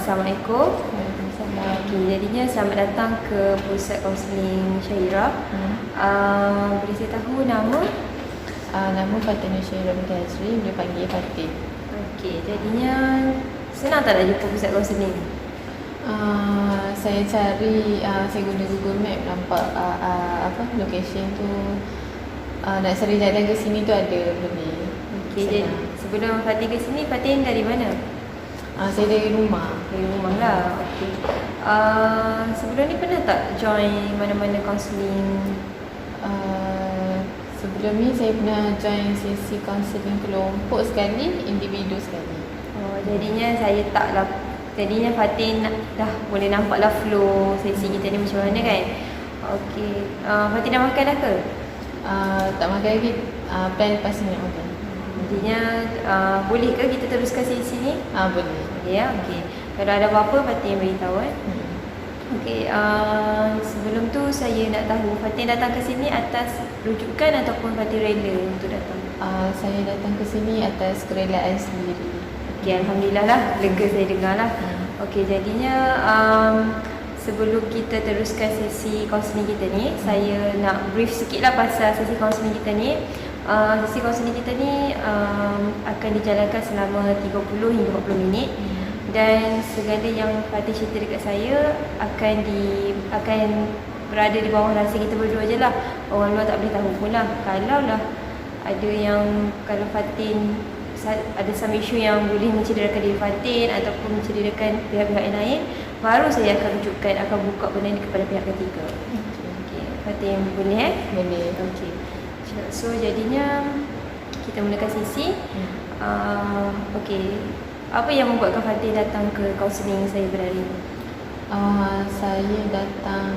Assalamualaikum. Waalaikumsalam. Okay, jadinya selamat datang ke Pusat Kaunseling Syairah. Boleh saya tahu nama? Nama Fatin Syairah binti Azri, dia panggil Fatin. Okey, jadinya senang tak nak jumpa Pusat Kaunseling? Saya cari, saya guna Google Map, nampak location tu. Nak cari jalan ke sini tu ada, boleh. Okey, jadi sebelum Fatin ke sini, Fatin dari mana? Saya dari rumah. Dari rumah lah. Okey. Sebelum ni pernah tak join mana-mana kaunseling? Sebelum ni saya pernah join sesi kaunseling kelompok sekali, individu sekali. Jadinya saya taklah. Jadinya Fatin dah boleh nampak lah flow sesi kita ni macam mana kan. Okey. Fatin dah makan dah ke? Tak makan lagi, plan lepas ni nak makan. Jadinya boleh ke kita teruskan sesi ni? Boleh. Boleh ya? Okey. Kalau ada apa-apa Fatin beritahu Okey, sebelum tu saya nak tahu Fatin datang ke sini atas rujukan ataupun Fatin rela untuk datang? Saya datang ke sini atas kerelaan sendiri. Okey, Alhamdulillah lah, lega saya dengar lah. Okey, jadinya sebelum kita teruskan sesi kaunseling kita ni, saya nak brief sikit lah pasal sesi kaunseling kita ni. Sesi kaunseling kita ni akan dijalankan selama 30 hingga 40 minit. Dan segala yang Fatin cerita dekat saya akan berada di bawah rahsia kita berdua je lah. Orang luar tak boleh tahu pun lah. Kalau lah ada yang, kalau Fatin ada some issue yang boleh mencederakan diri Fatin ataupun mencederakan pihak-pihak yang lain, baru saya akan rujukkan, akan buka benda ni kepada pihak ketiga. Okay. Fatin boleh Boleh. Okey. So jadinya kita mulakan sesi. Okey. Apa yang membuatkan Fatin datang ke kaunseling saya pada hari ini? Saya datang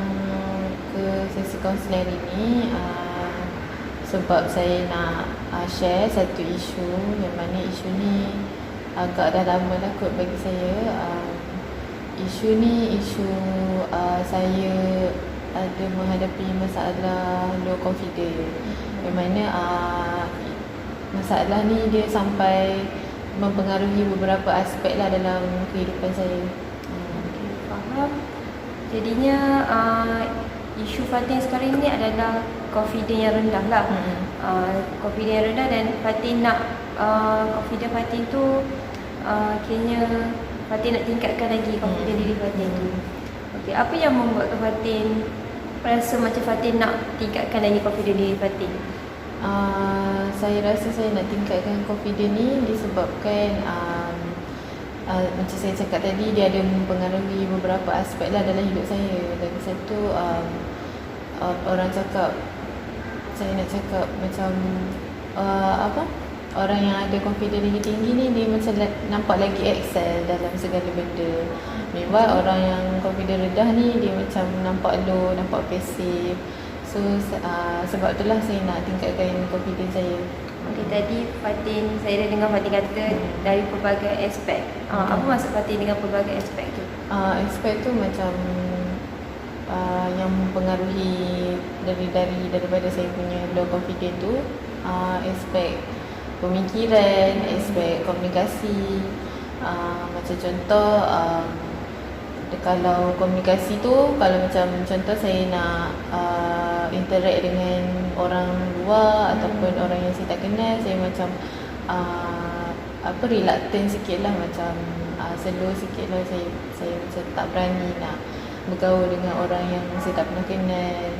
ke sesi kaunseling hari ini sebab saya nak share satu isu, yang mana isu ni agak dah lama lah kot bagi saya. Isu ni isu saya ada menghadapi masalah low confidence, yang mana masalah ni dia sampai mempengaruhi beberapa aspek lah dalam kehidupan saya. Faham. Jadinya isu Fatin sekarang ni adalah confidence yang rendah lah. Confidence yang rendah, dan Fatin nak confidence Fatin tu kayaknya Fatin nak tingkatkan lagi confidence diri Fatin tu. Okey, apa yang membuatkan Fatin rasa macam Fatin nak tingkatkan lagi confidence diri Fatin? Saya rasa saya nak tingkatkan confidence ni disebabkan macam saya cakap tadi, dia ada mempengaruhi beberapa aspek lah dalam hidup saya. Lagi satu, orang cakap, saya nak cakap macam orang yang ada confidence tinggi ni, dia macam nampak lagi excel dalam segala benda. Meanwhile orang yang confidence rendah ni, dia macam nampak low, nampak pasif. So sebab itulah saya nak tingkatkan confidence saya. Okey, tadi Fatin, saya dah dengar Fatin kata dari pelbagai aspek. Apa maksud Fatin dengan pelbagai aspek tu? Aspek tu macam yang mempengaruhi daripada saya punya low confidence tu, aspek pemikiran, aspek komunikasi. Macam contoh, kalau komunikasi tu, kalau macam contoh saya nak interact dengan orang luar ataupun orang yang saya tak kenal, saya macam reluctant sikit lah, macam slow sikit lah. Saya macam tak berani nak bergaul dengan orang yang saya tak pernah kenal.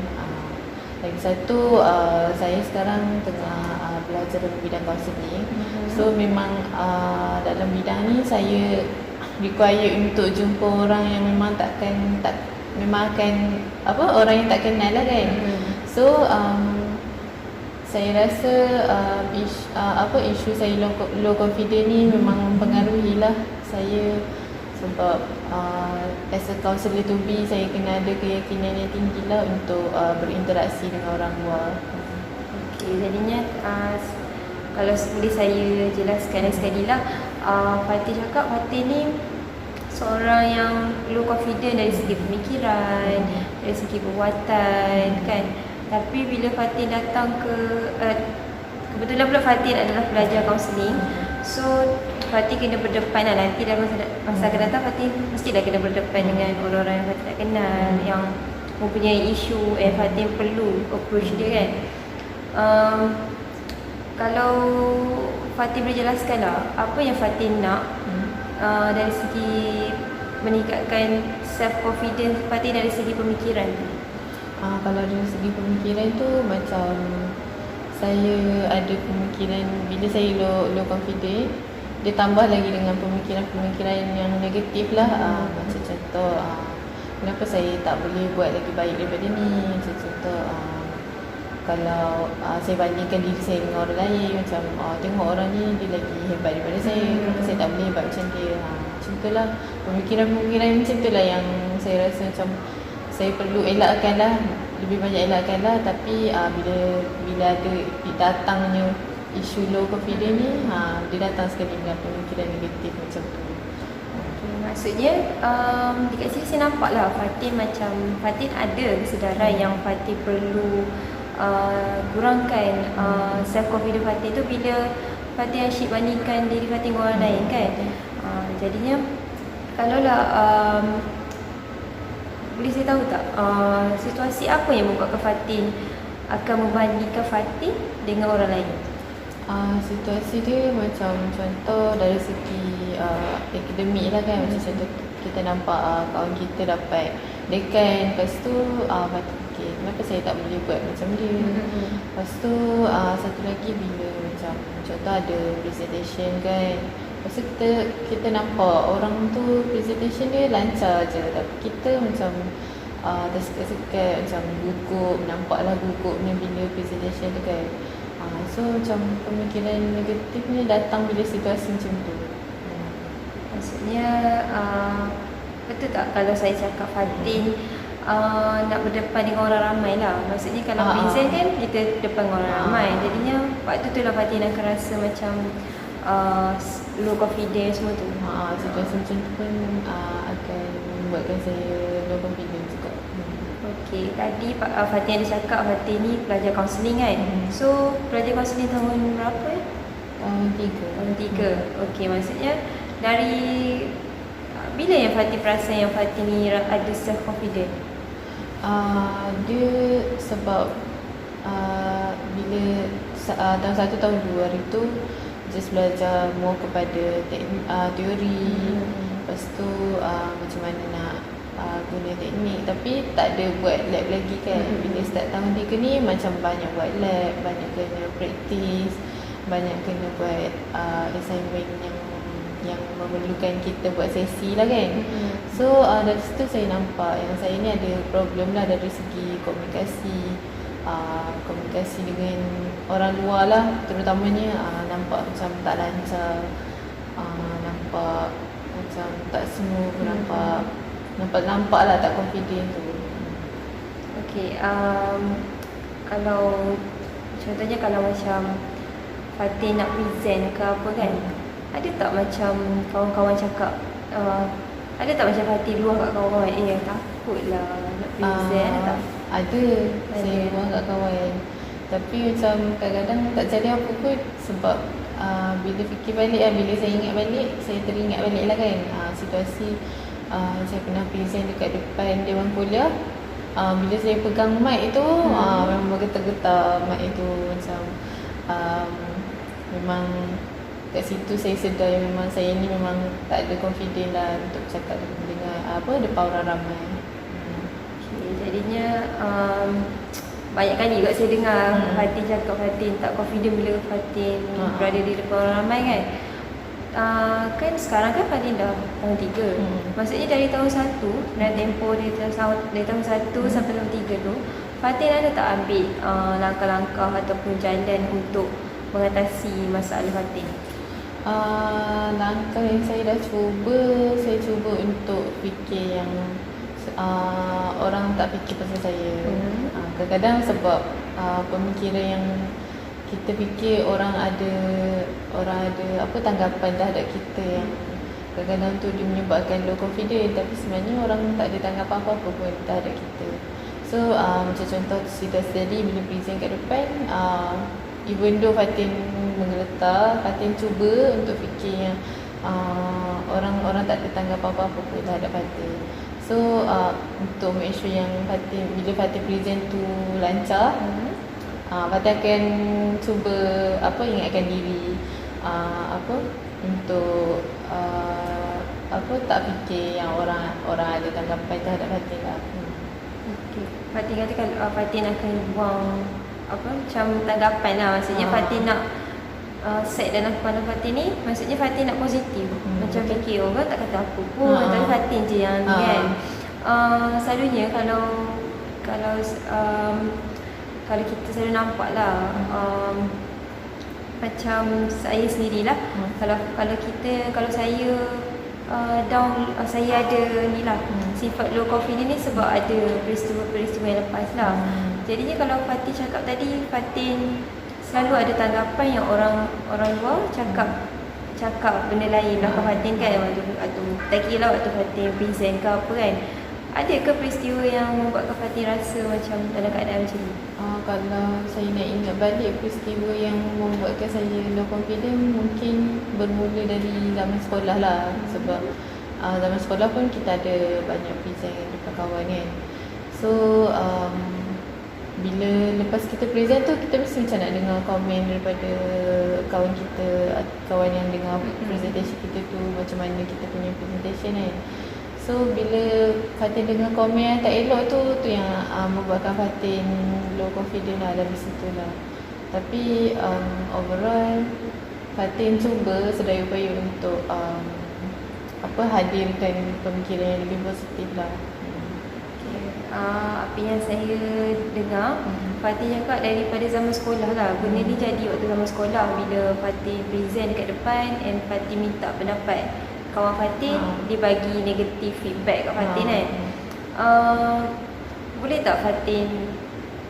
Lagi satu, saya sekarang tengah belajar dalam bidang kaunseling. So memang dalam bidang ni saya require untuk jumpa orang yang memang orang yang tak kenal lah kan. So saya rasa isu saya low confidence ni memang mempengaruhi lah saya, sebab as a counselor to be, saya kena ada keyakinan yang tinggi lah untuk berinteraksi dengan orang luar. Okey, jadinya kalau boleh saya jelaskan sekali lah, Fatin cakap Fatin ni seorang yang low confident dari segi pemikiran, dari segi perbuatan kan. Tapi bila Fatin datang ke kebetulan pula Fatin adalah pelajar kaunseling. So Fatih kena berdepan lah. Nanti dalam masa akan datang Fatih mestilah kena berdepan dengan orang-orang yang Fatih tak kenal, yang mempunyai isu Fatih perlu approach dia kan. Kalau Fatih boleh jelaskan lah apa yang Fatih nak dari segi meningkatkan self confidence Fatih dari segi pemikiran tu. Kalau dari segi pemikiran tu macam saya ada pemikiran bila saya low confident, dia tambah lagi dengan pemikiran-pemikiran yang negatif lah. Macam contoh kenapa saya tak boleh buat lagi baik daripada ni. Macam contoh kalau saya bandingkan diri saya dengan orang lain, macam tengok orang ni dia lagi hebat daripada saya, kenapa saya tak boleh hebat macam dia. Macam tu lah, pemikiran-pemikiran macam tu lah yang saya rasa macam saya perlu elakkan lah, lebih banyak elakkan lah. Tapi bila ada datangnya isu low confidence ni, dia datang sekali dengan pemikiran negatif macam tu. Maksudnya dekat sini saya nampak lah Fatin ada kesedaran yang Fatin perlu kurangkan self confidence Fatin tu bila Fatin asyik bandingkan diri Fatin dengan orang lain kan. Jadinya kalaulah boleh saya tahu tak situasi apa yang membuatkan Fatin akan membandingkan Fatin dengan orang lain? Situasi dia macam contoh dari segi akademik lah kan. Macam contoh kita nampak kawan kita dapat dekan, lepas tu Fatin fikir kenapa saya tak boleh buat macam dia. Lepas tu satu lagi bila macam contoh ada presentation kan, lepas tu kita nampak orang tu presentation dia lancar je, tapi kita macam tersekat-sekat, macam gugup, nampaklah gugupnya bila presentation tu kan. So macam pemikiran negatifnya datang bila situasi macam tu. Maksudnya betul tak kalau saya cakap Fatin nak berdepan dengan orang ramai lah. Maksudnya kalau present kan kita depan dengan orang ramai, jadinya waktu tu lah Fatin akan rasa macam low confidence semua tu. Situasi macam tu pun akan membuatkan saya low confidence juga. Okey, tadi Fatin ada cakap Fatin ni pelajar kaunseling kan. So pelajar kaunseling tahun berapa ya? Tahun 3. Tahun 3. Okey, maksudnya dari bila yang Fatin perasan yang Fatin ni ada self confidence? Dia sebab bila tahun 1 tahun 2 hari tu just belajar more kepada teori. Lepas tu macam mana nak guna teknik, tapi tak ada buat lab lagi kan. Bila start tahun 3 ni macam banyak buat lab, banyak kena praktis, banyak kena buat assignment yang memerlukan kita buat sesi lah kan. So dari situ saya nampak yang saya ni ada problem lah dari segi komunikasi, komunikasi dengan orang luar lah terutamanya. Nampak macam tak lancar, nampak macam tak smooth, nampak lah tak confident tu. Okey, kalau contohnya kalau macam Fatin nak present ke apa kan, ada tak macam kawan-kawan cakap ada tak macam Fatin luar kat kawan-kawan takutlah nak present? Ada. Saya luar kat kawan, tapi macam kadang-kadang tak jadi apa pun sebab bila fikir balik bila saya ingat balik, saya teringat balik lah kan situasi saya pernah present dekat depan Dewan Kuliah. Bila saya pegang mic itu memang bergetar-getar mic itu, macam memang kat situ saya sedar yang memang saya ni memang tak ada confident lah untuk cakap dengan depan orang ramai. Okay, jadinya banyak kali juga saya dengar Fatin cakap Fatin tak confident bila Fatin berada di depan orang ramai kan. Kan sekarang kan Fatin dah tahun 3. Maksudnya dari tahun 1 dan tempoh dari tahun 1 sampai tahun 3 tu, Fatin ada tak ambil langkah-langkah ataupun jalan untuk mengatasi masalah Fatin? Langkah yang saya dah cuba, saya cuba untuk fikir yang orang tak fikir pasal saya. Kadang-kadang sebab pemikiran yang kita fikir orang ada tanggapan terhadap kita yang kadang-kadang tu dia menyebabkan low confidence, tapi sebenarnya orang tak ada tanggapan apa-apa pun terhadap kita. So macam contoh situasi tadi bila present kat depan, even though Fatin menggeletar, Fatin cuba untuk fikir yang orang-orang tak ada tanggapan apa-apa pun terhadap Fatin. So untuk make sure yang Fatin, bila Fatin present tu lancar, Fatin akan cuba ingatkan diri untuk tak fikir yang orang ada tanggapan terhadap Fatin lah. Okay. Fatin kata kalau Fatin akan buang macam tanggapan lah. Maksudnya Fatin nak set dalam kepala Fatin ni, maksudnya Fatin nak positif. Macam fikir orang tak kata apa pun, tapi Fatin je yang ni kan. Selalunya kalau kita selalu nampak lah, macam saya sendirilah, kalau saya down, saya ada ni lah, sifat low confidence ni sebab ada peristiwa yang lepas lah. Jadinya kalau Fatin cakap tadi, Fatin selalu ada tanggapan yang orang luar cakap benda lain belakang Fatin kan, atau tak kira waktu Fatin present ke apa kan. Ada ke peristiwa yang membuatkan Fatin rasa macam dalam keadaan macam ni? Kalau saya nak ingat balik peristiwa yang membuatkan saya low confidence, mungkin bermula dari zaman sekolah lah. Sebab zaman sekolah pun kita ada banyak present depan kawan kan. So bila lepas kita present tu, kita mesti macam nak dengar komen daripada kawan kita, kawan yang dengar presentation kita tu, macam mana kita punya presentation kan. So bila Fatin dengar komen yang tak elok tu yang membuatkan Fatin low confidence lah dari situ lah. Tapi overall Fatin cuba sedaya upaya untuk hadirkan pemikiran yang lebih positif lah. Apa yang saya dengar, Fatin cakap daripada zaman sekolah lah. Benda ni jadi waktu zaman sekolah, bila Fatin present dekat depan and Fatin minta pendapat kawan Fatin, dia bagi negatif feedback kat Fatin kan. Boleh tak Fatin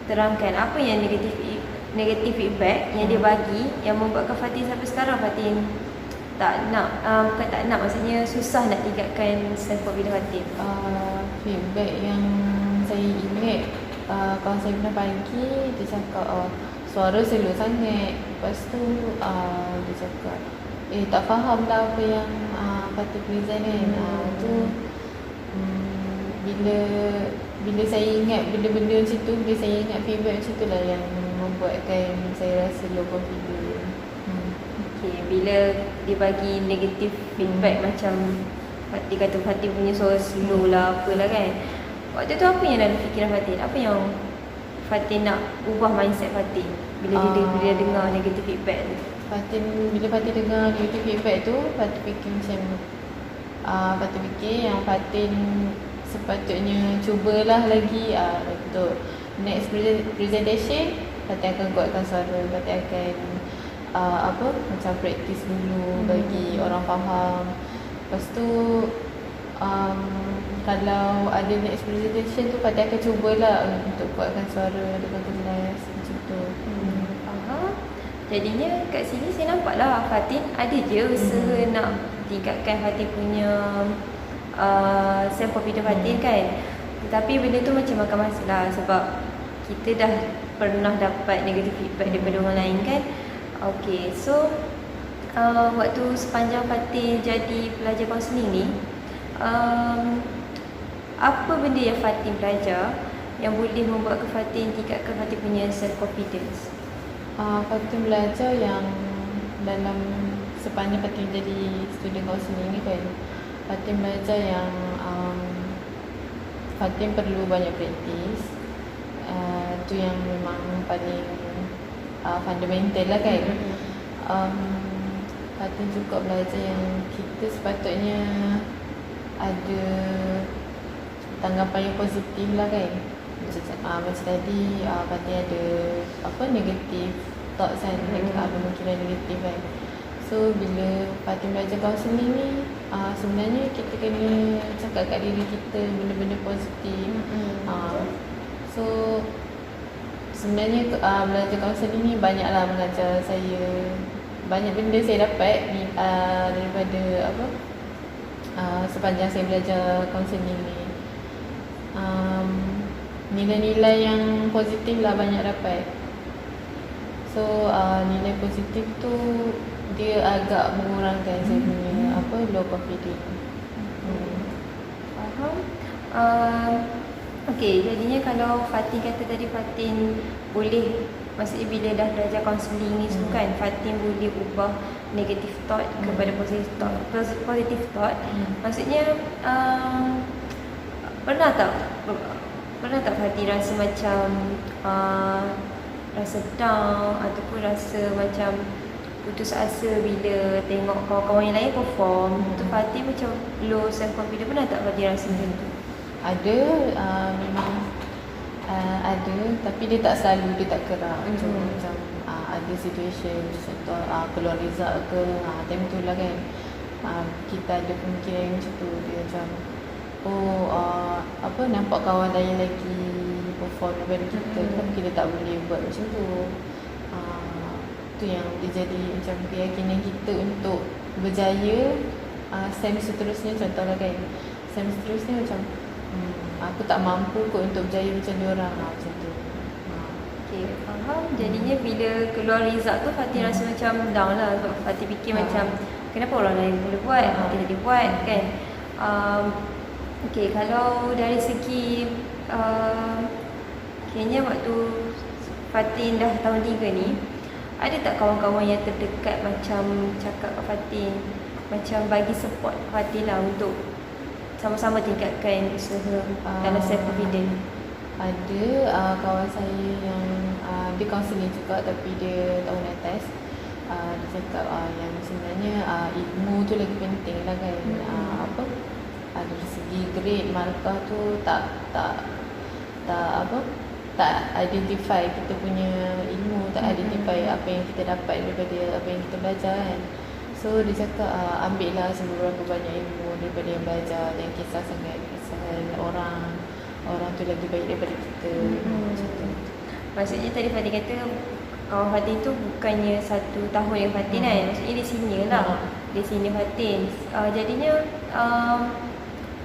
terangkan apa yang negatif feedback yang dia bagi, yang membuatkan Fatin sampai sekarang Fatin tak nak, bukan tak nak, maksudnya susah nak tingkatkan self-confidence Fatin? Feedback yang saya ingat, kawan saya pernah bagi, dia cakap suara slow sangat. Lepas tu dia cakap tak faham lah apa yang Fatin present kan. Tu bila saya ingat benda-benda macam tu, bila saya ingat feedback macam tu lah yang membuatkan saya rasa low confidence. Okay, bila dia bagi negatif feedback macam Fatin kata Fatin punya suara slow lah apalah kan, waktu tu apa yang dalam fikiran Fatin? Apa yang Fatin nak ubah mindset Fatin bila dia dengar negatif feedback tu? Bila Fatin dengar negatif feedback tu, Fatin fikir macam Fatin fikir yang Fatin sepatutnya cubalah lagi untuk next presentation. Fatin akan kuatkan suara, Fatin akan macam practice dulu bagi orang faham. Lepas tu kalau ada next presentation tu, Fatin akan cubalah untuk kuatkan suara dengan jelas macam tu. Jadinya kat sini saya nampak lah Fatin ada je usaha nak tingkatkan Fatin punya self-confidence Fatin kan. Tetapi benda tu macam makan masa lah, sebab kita dah pernah dapat negative feedback daripada orang lain kan. Okay, so waktu sepanjang Fatin jadi pelajar kaunseling ni, apa benda yang Fatin belajar yang boleh membuat Fatin tingkatkan Fatin punya self-confidence? Fatin belajar yang dalam sepanjang Fatin jadi student kaunseling ni kan, Fatin belajar yang Fatin perlu banyak praktis. Tu yang memang paling fundamental lah kan. Fatin juga belajar yang kita sepatutnya ada tanggapan yang positif lah kan. Macam tadi Fatin ada negatif thoughts kan, pemikiran negatif kan. So bila Fatin belajar kaunseling ni, sebenarnya kita kena cakap kat diri kita benda-benda positif. So sebenarnya belajar kaunseling ni banyaklah mengajar saya, banyak benda saya dapat daripada sepanjang saya belajar kaunseling ni. Nilai-nilai yang positif lah banyak dapat. So nilai positif tu dia agak mengurangkan saya punya low confident. Faham. Okey, jadinya kalau Fatin kata tadi, Fatin boleh, maksudnya bila dah belajar kaunseling ni semua kan, Fatin boleh ubah negative thought kepada positive thought. Positive thought maksudnya pernah tak Fatin rasa macam rasa down ataupun rasa macam putus asa bila tengok kawan-kawan yang lain perform, tu Fatin macam low self confidence, pernah tak Fatin rasa macam tu? Ada, memang ada, tapi dia tak selalu, dia tak kerap. Macam ada situation, contoh keluar result ke, time tu lah kan, kita ada pemikiran macam tu. Dia macam nampak kawan lain lagi perform daripada kita, tapi kita tak boleh buat macam tu. Tu yang dia jadi macam keyakinan kita untuk berjaya. Sem seterusnya contohlah kan, sem seterusnya macam aku tak mampu kot untuk berjaya macam diorang, macam tu. Okay, faham. Jadinya bila keluar result tu Fatin rasa macam down lah, sebab Fatin fikir macam kenapa orang lain boleh buat, Fatin tak boleh buat kan. Okay, kalau dari segi kayaknya waktu Fatin dah tahun 3 ni, ada tak kawan-kawan yang terdekat macam cakap kat Fatin, macam bagi support Fatin lah untuk sama-sama tingkatkan usaha dalam self confidence? Ada kawan saya yang dia kaunseling juga, tapi dia tahun atas. Dia cakap yang sebenarnya ilmu tu lagi penting lah kan. Dari segi grade, markah tu tak identify kita punya ilmu, tak identify apa yang kita dapat daripada apa yang kita belajar kan. So dia cakap ambillah seberapa banyak ilmu daripada yang belajar, jangan kisah sangat orang tu lagi baik daripada kita. Macam tu. Maksudnya tadi Fatin kata kawan Fatin tu bukannya 1 tahun yang Fatin kan, maksudnya dia senior lah, dia senior Fatin. Jadinya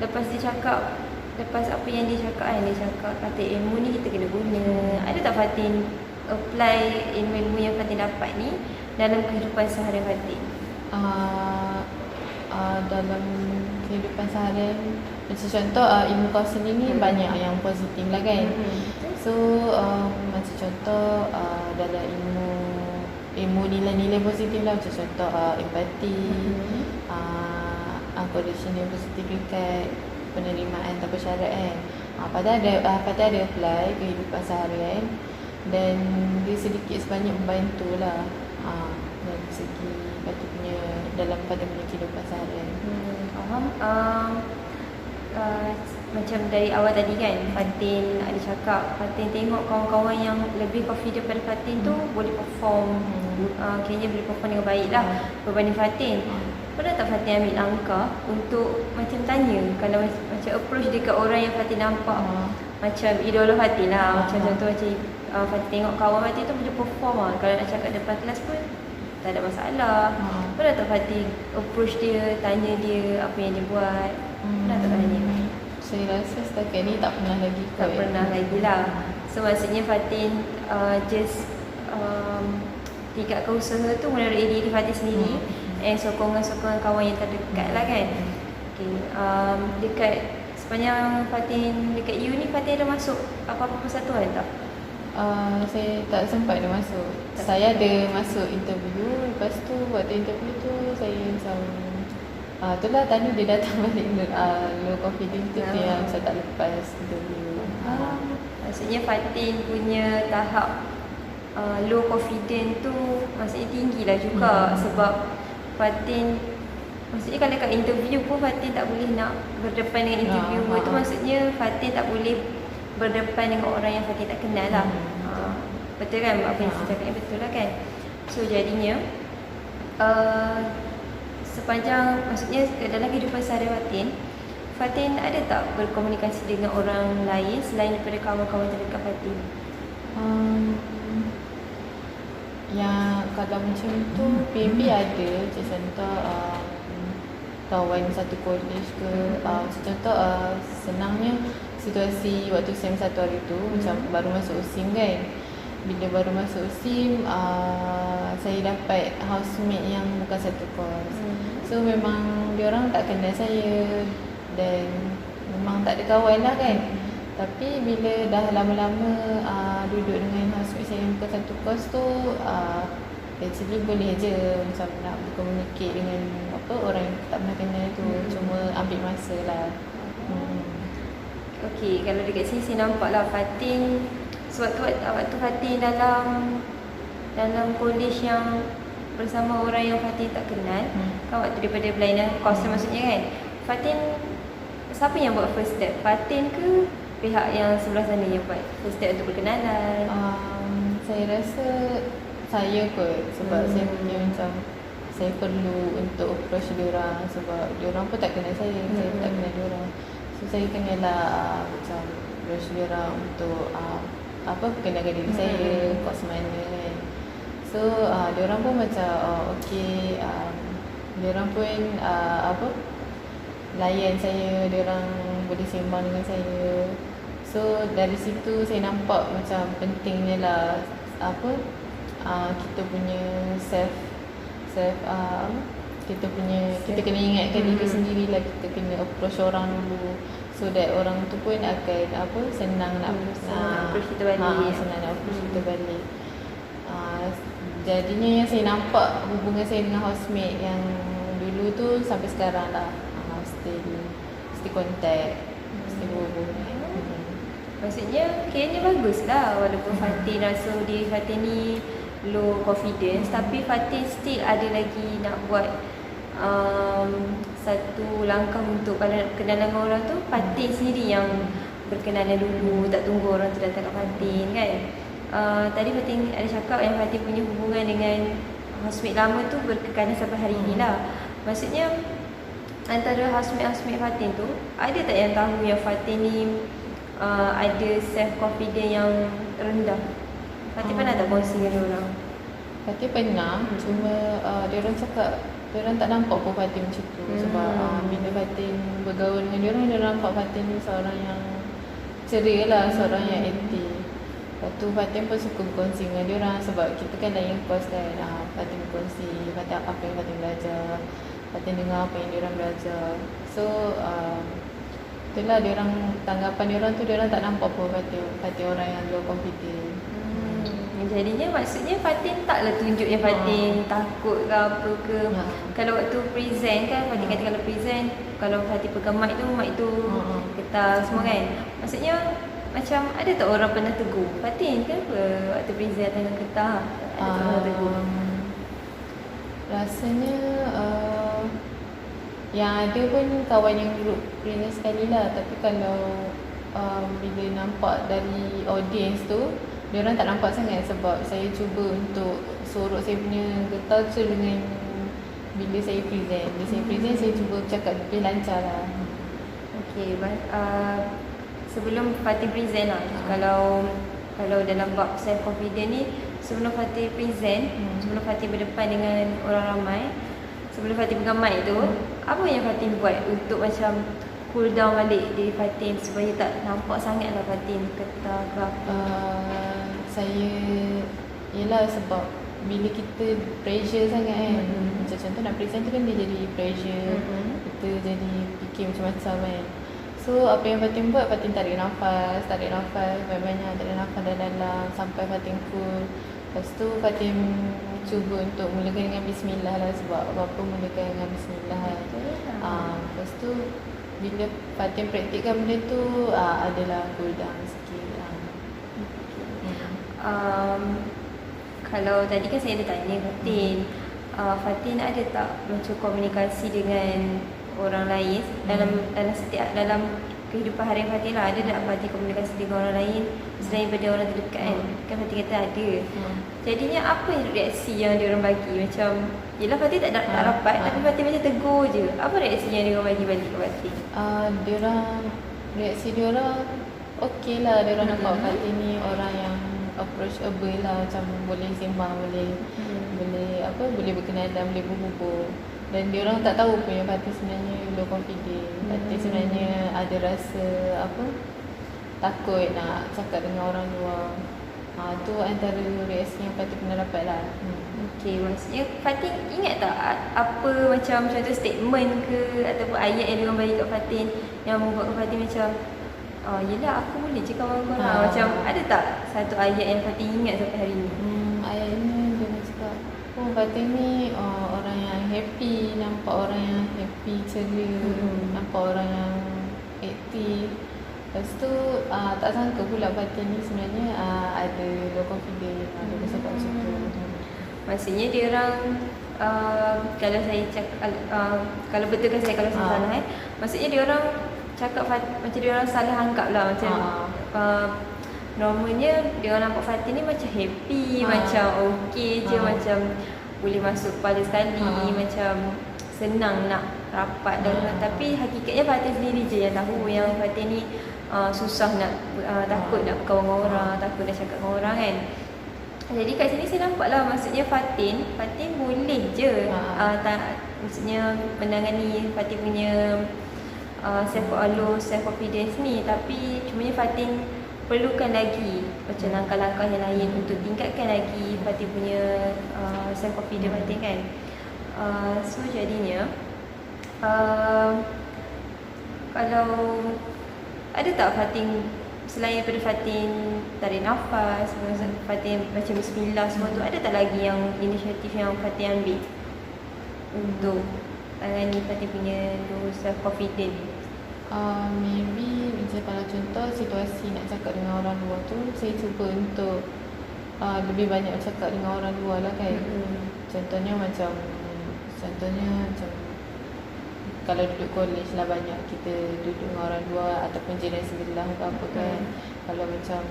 lepas dia cakap, lepas apa yang dia cakap kan, dia cakap kata ilmu ni kita kena guna. Ada tak Fatin apply ilmu-ilmu yang Fatin dapat ni dalam kehidupan seharian Fatin? Dalam kehidupan seharian, macam contoh ilmu kaunseling ni banyak yang positif lah kan. So macam contoh dalam ilmu nilai-nilai positif lah, macam contoh empati, conditional certificate, penerimaan tanpa syarat kan. Pada ada apply kehidupan seharian, dan dia sedikit sebanyak membantu lah dari segi patutnya dalam pada kehidupan seharian. Faham. Macam dari awal tadi kan, Fatin ada cakap, Fatin tengok kawan-kawan yang lebih confident pada Fatin tu boleh perform, kayaknya boleh perform dengan baik lah berbanding Fatin. Pernah tak Fatin ambil langkah untuk macam tanya, kalau macam approach dekat orang yang Fatin nampak macam idola Fatin lah, macam contoh macam Fatin tengok kawan Fatin tu boleh perform lah, kalau nak cakap depan kelas pun tak ada masalah. Pernah tak Fatin approach dia, tanya dia apa yang dia buat? Pernah tak tanya? Saya rasa setakat ni tak pernah lagi kot. Tak pernah lagi lah. So maksudnya Fatin just tingkatkan usaha tu melalui diri Fatin sendiri, and sokongan-sokongan kawan yang terdekat lah kan. Okay. Dekat sepanjang Fatin dekat U ni, Fatin ada masuk apa-apa persatuan tak? Saya tak sempat ada masuk. Saya ada masuk interview. Lepas tu waktu interview tu saya macam itulah tadi dia datang balik low confidence tu yang saya tak lepas interview. Maksudnya Fatin punya tahap low confidence tu maksudnya tinggi lah juga. Sebab Fatin, maksudnya kalau kat interview pun Fatin tak boleh nak berdepan dengan interviewer tu, maksudnya Fatin tak boleh berdepan dengan orang yang Fatin tak kenal lah. Betul kan apa yang saya cakap ni, betul lah kan. So jadinya sepanjang, maksudnya dalam kehidupan seharian Fatin ada tak berkomunikasi dengan orang lain selain daripada kawan-kawan terdekat Fatin? Yang kalau macam tu maybe ada, macam contoh kawan satu college ke, macam contoh senangnya situasi waktu SEM 1 hari tu, macam baru masuk USIM kan. Bila baru masuk USIM, saya dapat housemate yang bukan satu course. So memang diorang tak kenal saya dan memang tak ada kawan lah kan. Tapi bila dah lama-lama duduk dengan housemate saya yang bukan satu kos tu, actually boleh je macam nak berkomunikasi dengan orang yang tak pernah kenal tu. Cuma ambil masa lah. Okey, kalau dekat sini saya nampak lah Fatin waktu Fatin dalam college yang bersama orang yang Fatin tak kenal, kan waktu daripada berlainan kos maksudnya kan. Fatin, siapa yang buat first step? Fatin ke pihak yang sebelah sana yang buat first step untuk berkenalan? Saya rasa saya kot, sebab saya punya macam saya perlu untuk approach diorang sebab diorang pun tak kenal saya, saya pun tak kenal diorang. So saya kenalah macam approach diorang untuk kenalkan diri saya, kos mana kan. So diorang pun macam okay, diorang pun layan saya, diorang boleh sembang dengan saya. So dari situ saya nampak macam pentingnya lah kita punya kita kena ingatkan diri sendiri lah, kita kena approach orang dulu so that orang tu pun akan senang nak approach kita balik. Senang nak approach kita balik. Jadinya yang saya nampak hubungan saya dengan housemate yang dulu tu sampai sekarang lah, still contact, still berhubung. Maksudnya kiranya bagus lah walaupun Fatin rasa diri Fatin ni low confidence, tapi Fatin still ada lagi nak buat satu langkah untuk kalau nak kenalan dengan orang tu, Fatin sendiri yang berkenalan dulu, tak tunggu orang tu datang kat Fatin kan. Tadi Fatin ada cakap yang Fatin punya hubungan dengan housemate lama tu berkekalan sampai hari ni lah. Maksudnya antara housemate Fatin tu, ada tak yang tahu yang Fatin ni ada self confidence yang rendah? Fatin pernah tak kongsi dengan orang? Fatin pernah, cuma diorang cakap diorang tak nampak pun Fatin macam tu. Sebab bila Fatin bergaul dengan diorang nampak Fatin ni seorang yang ceria lah, seorang yang aktif. Lepas tu Fatin pun suka berkongsi dengan diorang sebab kita kan lain kos kan. Fatin berkongsi apa yang Fatin belajar, Fatin dengar apa yang diorang belajar. So itulah tanggapan diorang tu, diorang tak nampak pun Fatin orang yang low confident. Jadinya maksudnya Fatin taklah tunjuk yang Fatin takut ke apa ke. Kalau waktu present kan, Fatin kata kalau present, kalau Fatin pegang mic tu getah semua kan. Maksudnya macam ada tak orang pernah tegur Fatin kenapa waktu present tengah getah? Ada tak orang tegur? Rasanya yang ada pun kawan yang duduk present sekali lah. Tapi kalau bila nampak dari audience tu, diorang tak nampak sangat sebab saya cuba untuk sorok saya punya getah tu dengan bila saya present. Bila saya present, saya cuba cakap lebih lancar lah. Okay, sebelum Fatin present lah, kalau dalam bab self confidence ni, sebelum Fatin present, sebelum Fatin berdepan dengan orang ramai, sebelum Fatin pegang mic tu, apa yang Fatin buat untuk macam cool down balik diri Fatin supaya tak nampak sangat lah Fatin getah ke apa? Saya yelah sebab bila kita pressure sangat kan, macam contoh nak present tu kan dia jadi pressure, kita jadi fikir macam-macam kan. So apa yang Fatin buat, Fatin tarik nafas banyak-banyak, tarik nafas dalam-dalam sampai Fatin cool. Lepas tu Fatin cuba untuk mulakan dengan bismillah lah, sebab apa-apa mulakan dengan bismillah kan. Lepas tu bila Fatin praktikkan benda tu, adalah cool down sikit. Kalau tadi kan saya ada tanya Fatin, Fatin ada tak macam komunikasi dengan orang lain dalam kehidupan harian Fatin lah, ada tak Fatin komunikasi dengan orang lain selain daripada orang terdekat kan? Kan Fatin kata ada. Jadinya apa reaksi yang diorang bagi? Macam yelah Fatin tak rapat, tapi Fatin macam tegur je. Apa reaksi yang diorang bagi balik ke Fatin? Reaksi diorang okey lah. Diorang nampak Fatin ni orang yang approachable lah, macam boleh sembang, boleh berkenalan, boleh berhubung. Dan diorang tak tahu pun yang Fatin sebenarnya low confident. Fatin sebenarnya ada rasa takut nak cakap dengan orang luar. Tu antara reaksi yang Fatin pernah dapat lah. Okey, maksudnya Fatin ingat tak apa macam contoh statement ke ataupun ayat yang diorang bagi kat Fatin yang membuatkan Fatin macam yelah aku boleh je kawan korang. Macam ada tak satu ayat yang Fatin ingat sampai hari ni? Ayat ni dia nak cakap, Fatin ni orang yang happy, nampak orang yang happy, ceria, nampak orang yang aktif. Lepas tu tak sangka pula Fatin ni sebenarnya ada low confidence. Dia cakap macam tu. Maksudnya dia orang kalau saya cakap kalau betulkan saya kalau saya salah maksudnya dia orang cakap macam dia orang salah anggap lah macam normalnya dia orang nampak Fatin ni macam happy, macam okey je, macam boleh masuk kepala sekali, macam senang nak rapat dan tapi hakikatnya Fatin sendiri je yang tahu yang Fatin ni susah nak takut nak berkawan dengan orang, takut nak cakap dengan orang kan. Jadi kat sini saya nampak lah maksudnya Fatin boleh je maksudnya menangani Fatin punya self confidence ni, tapi cumanya Fatin perlukan lagi macam langkah-langkah yang lain untuk tingkatkan lagi Fatin punya self confidence Fatin kan. So jadinya kalau ada tak Fatin selain daripada Fatin tarik nafas, Fatin baca bismillah semua tu, ada tak lagi yang inisiatif yang Fatin ambil untuk tangani Fatin punya self confidence? Maybe macam kalau contoh situasi nak cakap dengan orang luar tu, saya cuba untuk lebih banyak cakap dengan orang luar lah kan. Contohnya macam kalau duduk college lah, banyak kita duduk dengan orang luar ataupun jiran sebelah ke apa kan. Kalau macam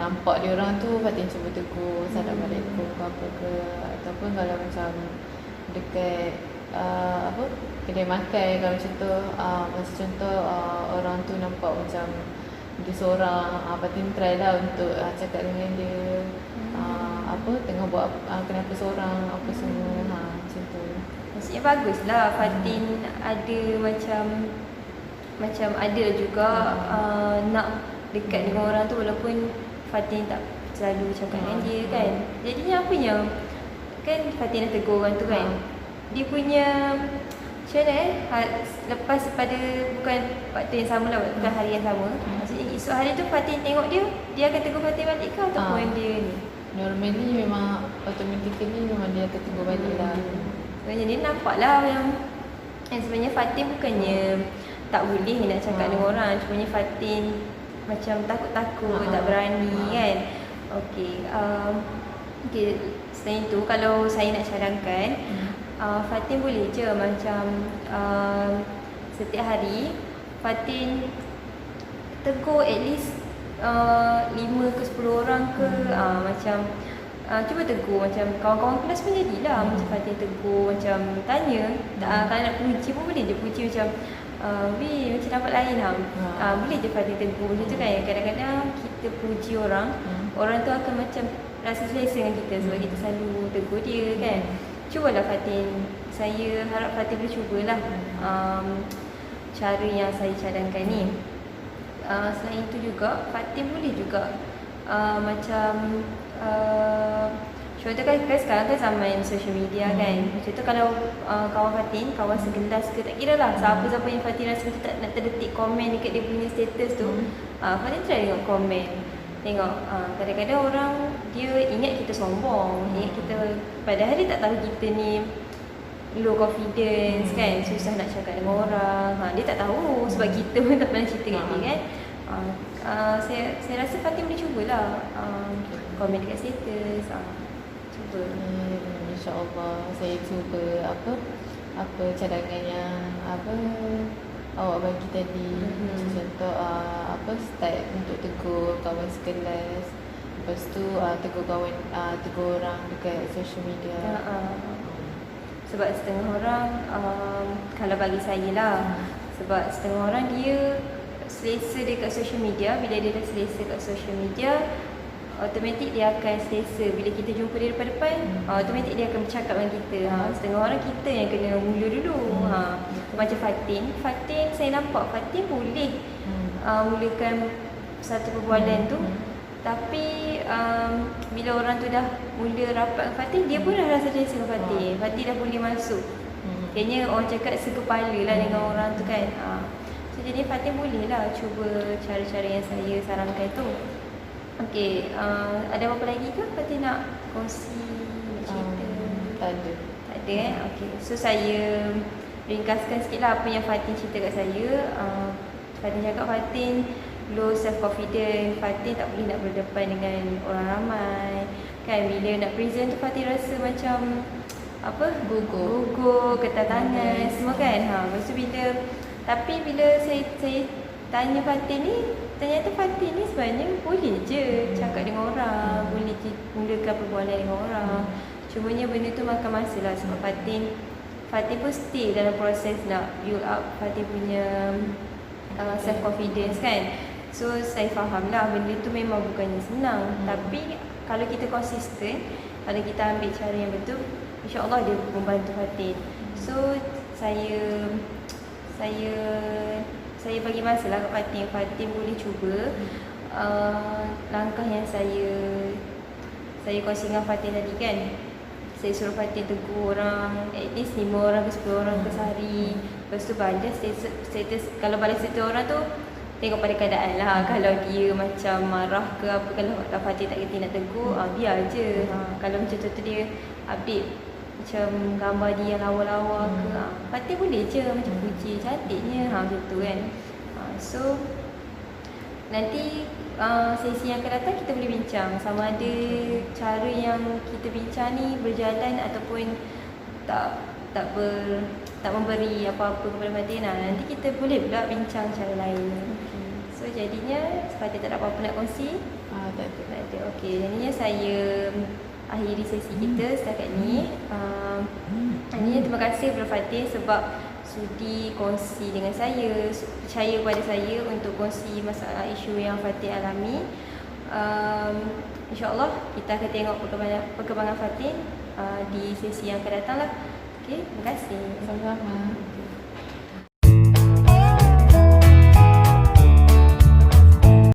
nampak dia orang tu, Fatin cuba tegur Assalamualaikum ke apa ke. Ataupun kalau macam dekat kedai makan, kalau contoh orang tu nampak macam dia seorang, Fatin try lah untuk cakap dengan dia tengah buat kenapa seorang apa semua macam tu. Maksudnya baguslah Fatin ada macam ada juga nak dekat dengan orang tu walaupun Fatin tak selalu cakap dengan dia kan. Jadinya apa yang kan Fatin dah tegur orang tu kan, dia punya macam mana lepas pada bukan waktu yang sama lah, bukan hari yang sama, maksudnya esok hari tu Fatin tengok dia akan tegur Fatin balik ke ataupun dia ni? Normally memang automatically memang dia akan tegur balik lah. Jadi nampak lah yang sebenarnya Fatin bukannya tak boleh nak cakap dengan orang, cumanya Fatin macam takut-takut, tak berani kan. Okey, selain tu kalau saya nak cadangkan, Fatin boleh je macam setiap hari Fatin tegur at least 5 ke 10 orang ke, macam cuba tegur macam kawan-kawan kelas pun jadilah macam Fatin tegur, macam tanya kalau nak puji pun boleh je puji macam macam dapat lain boleh je Fatin tegur macam tu kan. Kadang-kadang kita puji orang tu akan macam rasa selesa dengan kita sebab kita selalu tegur dia kan. Cubalah Fatin, saya harap Fatin boleh cubalah cara yang saya cadangkan ni. Selain itu juga Fatin boleh juga macam contoh kan sekarang kan zaman social media kan. Contoh kalau kawan Fatin, kawan sekelas ke, tak kira lah siapa-siapa yang Fatin rasa macam tak nak terdetik komen dekat dia punya status tu, Fatin try tengok komen. Tengok kadang-kadang orang dia ingat kita sombong, ingat kita, padahal dia tak tahu kita ni low confidence kan, susah nak cakap dengan orang. Dia tak tahu sebab kita pun tak pernah cerita dengan dia kan. Saya rasa Fatin boleh cubalah komen dekat status. Cuba. InsyaAllah saya cuba apa cadangan yang awak bagi tadi. Contoh start untuk tegur kawan sekelas, lepas tu tegur orang dekat social media. Sebab setengah orang kalau bagi saya lah, sebab setengah orang dia selesa dekat social media. Bila dia dah selesa kat social media, automatik dia akan selesa bila kita jumpa dia depan-depan, automatik dia akan bercakap dengan kita. Setengah orang kita yang kena mula dulu. Macam Fatin saya nampak Fatin boleh mulakan satu perbualan tu Tapi bila orang tu dah mula rapat dengan Fatin, dia pun dah rasa selesa dengan Fatin. Fatin dah boleh masuk. Kayaknya orang cakap sekepala lah dengan orang tu kan. So jadi Fatin boleh lah cuba cara-cara yang saya sarankan tu. Okay, ada apa-apa lagi ke Fatin nak kongsi, nak cerita? Tak ada. Tak ada Okay, so saya ringkaskan sikit lah apa yang Fatin cerita kat saya. Fatin cakap Fatin low self confidence, Fatin tak boleh nak berdepan dengan orang ramai kan. Bila nak present tu Fatin rasa macam apa, gugur, ketat tangan semua kan. Lepas tu bila saya tanya Fatin ni, ternyata Fatin ni sebenarnya boleh je cakap dengan orang, boleh mulakan perbualan dengan orang. Cumanya benda tu makan masa lah, sebab Fatin pun still dalam proses nak build up Fatin punya self confidence kan. So saya faham lah benda tu memang bukannya senang. Tapi kalau kita konsisten, kalau kita ambil cara yang betul, insya-Allah dia membantu Fatin. So saya bagi masa lah kat Fatin. Fatin boleh cuba langkah yang saya kongsi dengan Fatin tadi kan. Saya suruh Fatin tegur orang at least 5 orang ke 10 orang ke sehari. Lepas tu balas status. Kalau balas status orang tu tengok pada keadaan lah. Kalau dia macam marah ke apa, kalau Fatin tak kerti nak tegur, biar je. Kalau macam tu dia update macam gambar dia yang lawa-lawa ke, Fatin boleh je macam puji cantiknya, macam tu kan. So nanti sesi yang akan datang kita boleh bincang sama ada cara yang kita bincang ni berjalan ataupun tak memberi apa-apa kepada Fatin. Nanti kita boleh pula bincang cara lain. So jadinya Fatin tak ada apa-apa nak kongsi? Tak ada. Okey, jadinya saya akhiri sesi kita setakat ni. Terima kasih kepada Fatin sebab sudi kongsi dengan saya, percaya kepada saya untuk kongsi masalah isu yang Fatin alami. InsyaAllah kita akan tengok perkembangan Fatin di sesi yang akan datang lah. Okey, terima kasih. Sama-sama.